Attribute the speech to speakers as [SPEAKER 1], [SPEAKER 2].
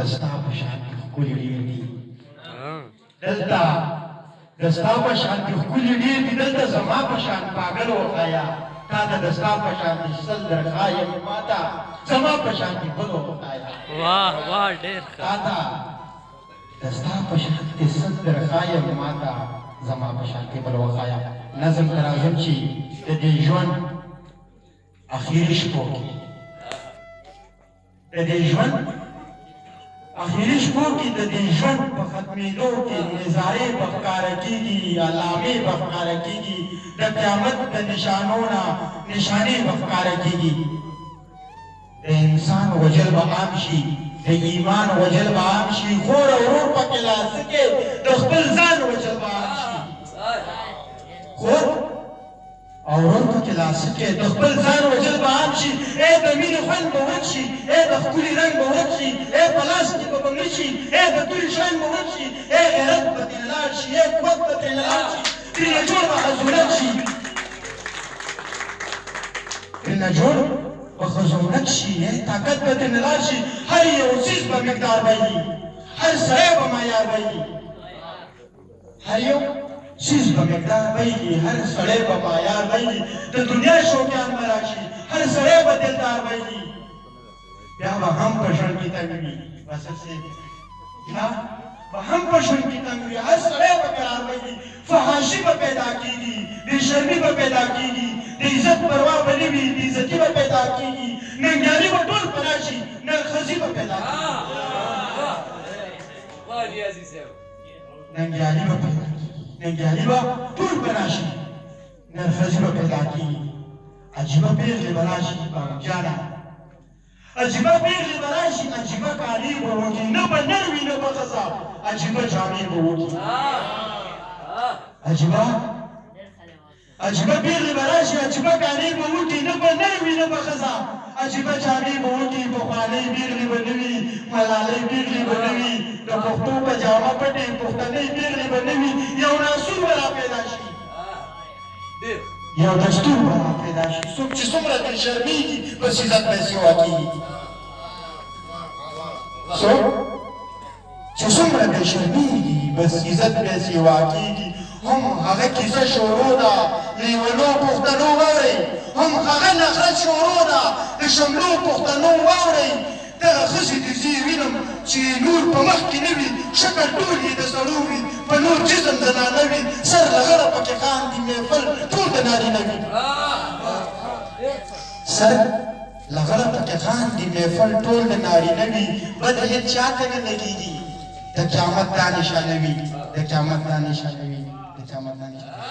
[SPEAKER 1] دستا په شان ښکلي ډېر دي دلته دستا په شان ښکلي ډېر دي دلته زما په شان پاگل وښایه تا ته دستا په شان سل درښایم ما ته زما په شان بل وښایه
[SPEAKER 2] واه واه ډېر ښه
[SPEAKER 1] تا ته دستا په شان سل درښایم ما ته زما په شان بل وښایه نظم ته راځم چې د دې ژوند اخري شپو کې د دې ژوند اخري شپو کې د دې ژوند په ختمېدو کې نظارې به ښکاره کېږي علامې به ښکاره کېږي د قیامت د نشانو نه نشانې به ښکاره کېږي د انسان وجل به عام شي د ایمان وجل به عام شي خور او ورور پکې لاسه کې د خپل ځان وجل به عام شي خور او ورور پکې لاسه کې د خپل ځان وجل به عام شي ای د مینې خوند به ورک شي ای د ښکلي رنګ به ورک شي ای په لاس کې به بنګړي شي ای د تورې شان به ورک شي ای غیرت به ترې لاړ شي ای قوت به ترې لاړ شي ترېنه جوړ به خزولک شي ترېنه جوړ به خزولک شي ای طاقت به ترېنه لاړ شي هر یو څیز به مقدار بایي هر سړی به معیار بایي هر یو چیز به مقدار بایي هر سړی به معیار بایي د دنیا شوقیان به راشي هر سړی به دلدار بایي بیا به هم په ژوند کې تنګ وي بس بیا به هم په ژوند کې تنګ وي هر سړی به قرار بایي فحاشي به پیدا کېږي بېشرمي به پیدا کېږي د عزت پروا به نه وي بېعزتي به پیدا کېږي ننګیالي به ټول په راشي نرخزي به پیدا کېږي ننګیالي به پیدا کېږي ننګیالي به ټول به راشي نرخزي به پیدا کېږي عجیبه پېغلې به راشي بانجانه عجیبه پېغلې به راشي عجیبه کالي به وکړي نه به نر وي نه به ښځه عجیبه جامې به وکړي عجیبه پېغلې به راشي عجیبه کالي به وکړي نه به نر وي نه به ښځه عجیبه جامې به وکړي پخوانۍ پېغلې به نه وي ملالۍ پېغلې به نه وي د پښتو په جامه پټې پښتنۍ پېغلې به نه وي یو ناسور به را پیدا شي یو دستور به را پیدا شي څوک چې څومره ترې شرمېږي بس عزت به یې سیوا کېږي څوک چې څومره ترې شرمېږي بس عزت به یې سیوا کېږي هم هغه کیسه شروع ده لیونو پښتنو واورئ هم هغه نخرت شروع ده د شملو پښتنو واورئ دغه ښځې د زی وینم چې نور په مخ کې نه وي شکل ټول یې د سړو وي په نور جسم زنانه وي سر لغړه پکې خاندي محفل ټول د نارینه وي سر لغړه پکې خاندي محفل ټول د نارینه وي بد هېڅ چاته نه لګېږي د قیامت دا نشانه وي د قیامت دا نشانه وي د قیامت دا نشانه